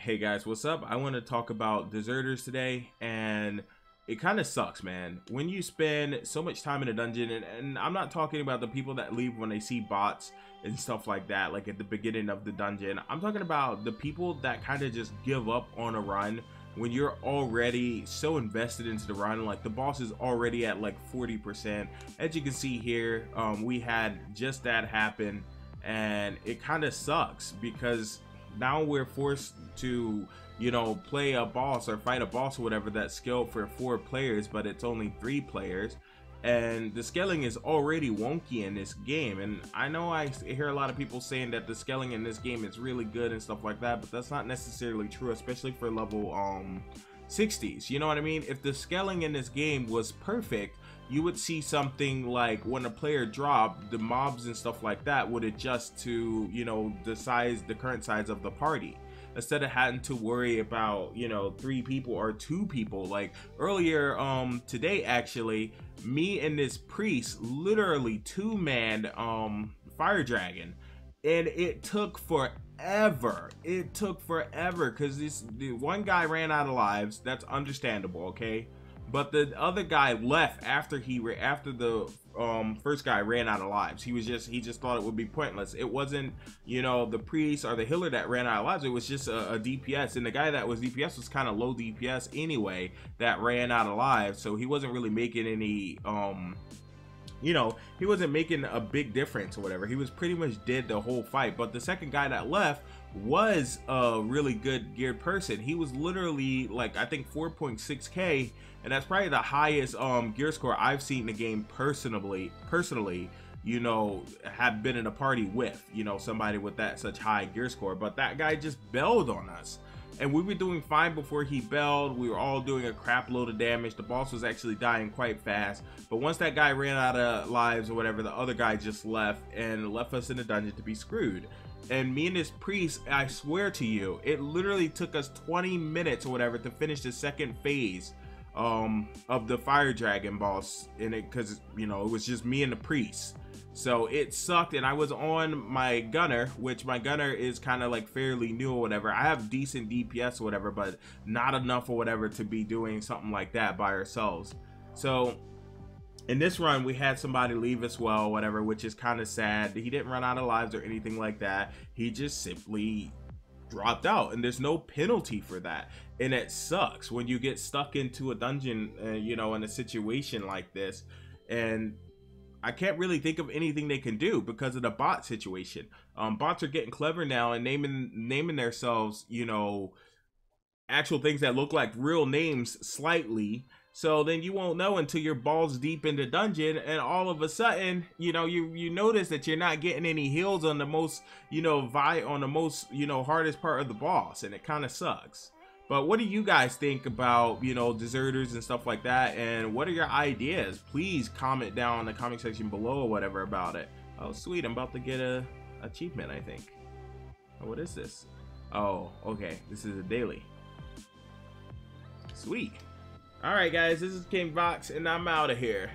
Hey guys, what's up? I want to talk about deserters today, and it kind of sucks, man. When you spend so much time in a dungeon, and I'm not talking about the people that leave when they see bots and stuff like that, like at the beginning of the dungeon. I'm talking about the people that kind of just give up on a run when you're already so invested into the run. Like the boss is already at like 40%. As you can see here, we had just that happen, and it kind of sucks because now we're forced to play a boss or fight a boss or whatever that's scaled for 4 players, but it's only 3 players, and the scaling is already wonky in this game. And I know I hear a lot of people saying that the scaling in this game is really good and stuff like that, but that's not necessarily true, especially for level 60s. You know what I mean? If the scaling in this game was perfect, you would see something like when a player dropped, the mobs and stuff like that would adjust to the current size of the party, instead of having to worry about 3 people or 2 people. Like earlier today, actually, me and this priest literally 2-man fire dragon, and it took forever. Because the one guy ran out of lives. That's understandable, okay? But the other guy left after the first guy ran out of lives. He just thought it would be pointless. It wasn't the priest or the healer that ran out of lives. It was just a DPS, and the guy that was DPS was kind of low DPS anyway, that ran out of lives. So he wasn't really making any he wasn't making a big difference or whatever. He was pretty much dead the whole fight. But the second guy that left was a really good geared person. He was literally like, I think 4.6k, and that's probably the highest gear score I've seen in the game personally, have been in a party with somebody with that such high gear score. But that guy just bailed on us, and we were doing fine before he bailed. We were all doing a crap load of damage. The boss was actually dying quite fast, but once that guy ran out of lives or whatever, the other guy just left us in the dungeon to be screwed. And me and this priest, I swear to you, it literally took us 20 minutes or whatever to finish the second phase of the fire dragon boss in it, because it was just me and the priest. So it sucked, and I was on my gunner, which my gunner is kind of like fairly new or whatever. I have decent DPS or whatever, but not enough or whatever to be doing something like that by ourselves. So in this run, we had somebody leave as well, whatever, which is kind of sad. He didn't run out of lives or anything like that. He just simply dropped out, and there's no penalty for that. And it sucks when you get stuck into a dungeon, in a situation like this. And I can't really think of anything they can do because of the bot situation. Bots are getting clever now and naming themselves, actual things that look like real names slightly. So then you won't know until you're balls deep in the dungeon, and all of a sudden, you notice that you're not getting any heals on the most, hardest part of the boss, and it kind of sucks. But what do you guys think about, deserters and stuff like that? And what are your ideas? Please comment down in the comment section below or whatever about it. Oh, sweet. I'm about to get a achievement, I think. Oh, what is this? Oh, okay. This is a daily. Sweet. Alright guys, this is King Vox, and I'm out of here.